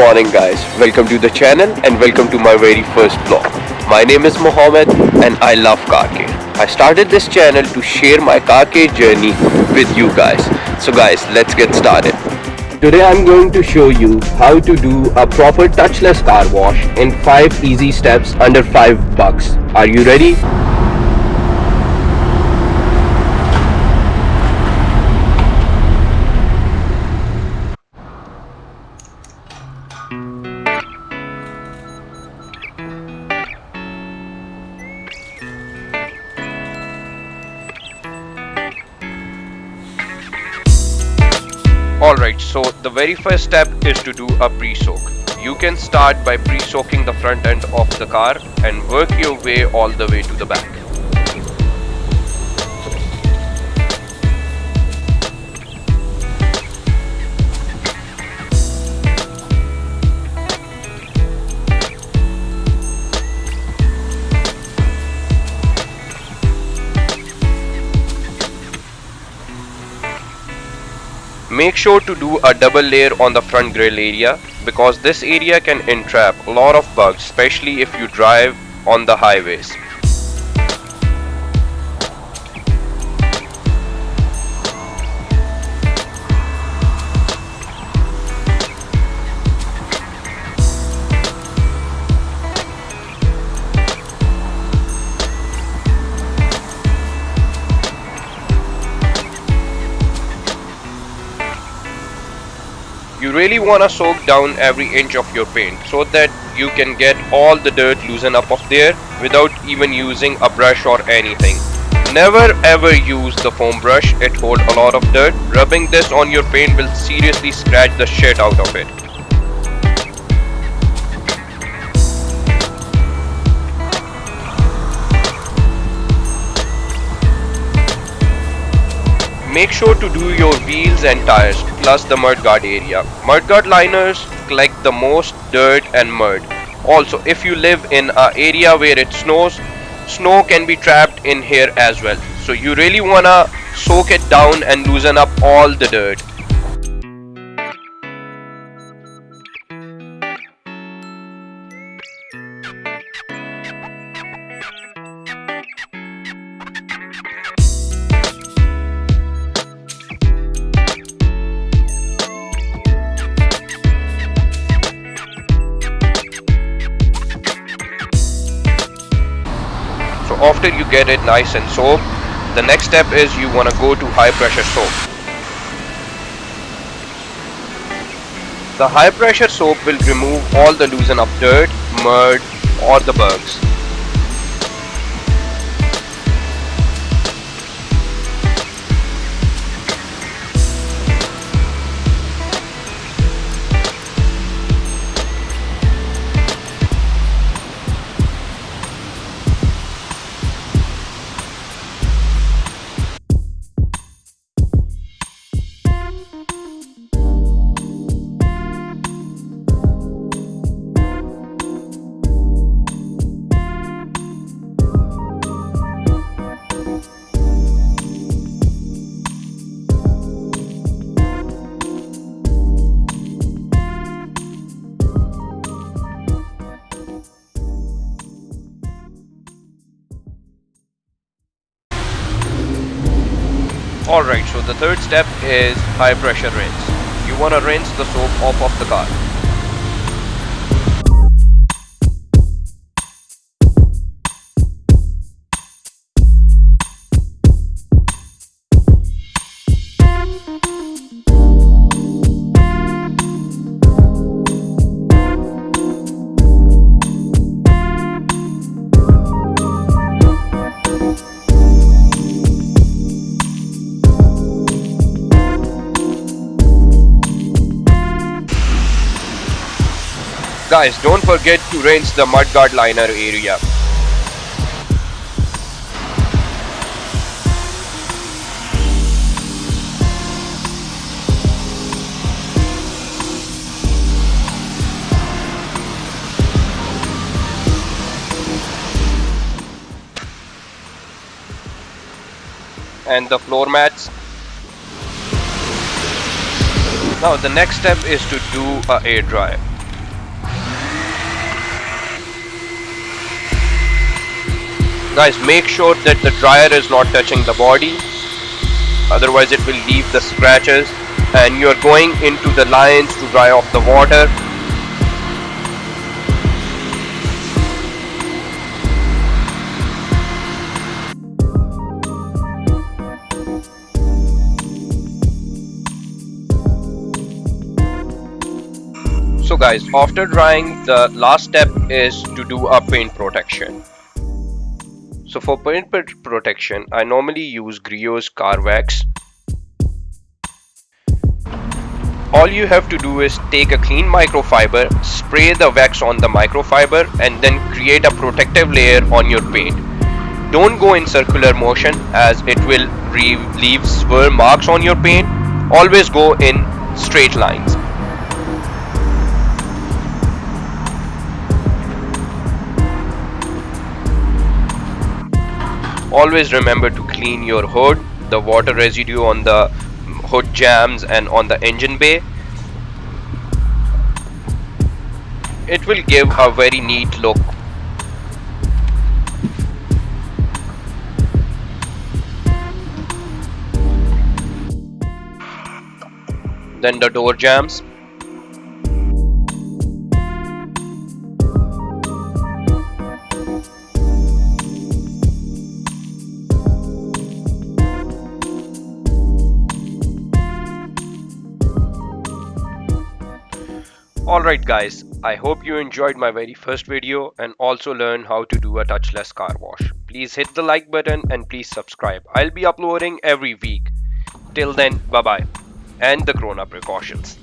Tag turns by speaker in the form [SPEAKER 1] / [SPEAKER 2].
[SPEAKER 1] morning guys, welcome to the channel and welcome to my very first vlog. My name is Mohammed and I love car care. I started this channel to share my car care journey with you guys. So guys, let's get started. Today I'm going to show you how to do a proper touchless car wash in 5 easy steps under $5. Are you ready? Alright, so the very first step is to do a pre-soak. You can start by pre-soaking the front end of the car and work your way all the way to the back. Make sure to do a double layer on the front grille area because this area can entrap a lot of bugs, especially if you drive on the highways. You really want to soak down every inch of your paint so that you can get all the dirt loosened up of there without even using a brush or anything. Never ever use the foam brush, it holds a lot of dirt. Rubbing this on your paint will seriously scratch the shit out of it. Make sure to do your wheels and tires plus the mudguard area. Mudguard liners collect the most dirt and mud. Also, if you live in an area where it snows, snow can be trapped in here as well. So you really wanna soak it down and loosen up all the dirt. So after you get it nice and soaked, the next step is you want to go to high pressure soap. The high pressure soap will remove all the loosen up dirt, mud or the bugs. Alright, so the third step is high pressure rinse. You want to rinse the soap off of the car. Guys, don't forget to rinse the mudguard liner area. And the floor mats. Now the next step is to do a air dry. Guys, make sure that the dryer is not touching the body, otherwise it will leave the scratches, and you're going into the lines to dry off the water. So guys, after drying, the last step is to do a paint protection. So for paint protection, I normally use Grio's Car Wax. All you have to do is take a clean microfiber, spray the wax on the microfiber, and then create a protective layer on your paint. Don't go in circular motion as it will leave swirl marks on your paint. Always go in straight lines. Always remember to clean your hood. The water residue on the hood jams and on the engine bay. It will give a very neat look. Then the door jams. Alright guys, I hope you enjoyed my very first video and also learned how to do a touchless car wash. Please hit the like button and please subscribe. I'll be uploading every week. Till then, bye bye. And the corona precautions.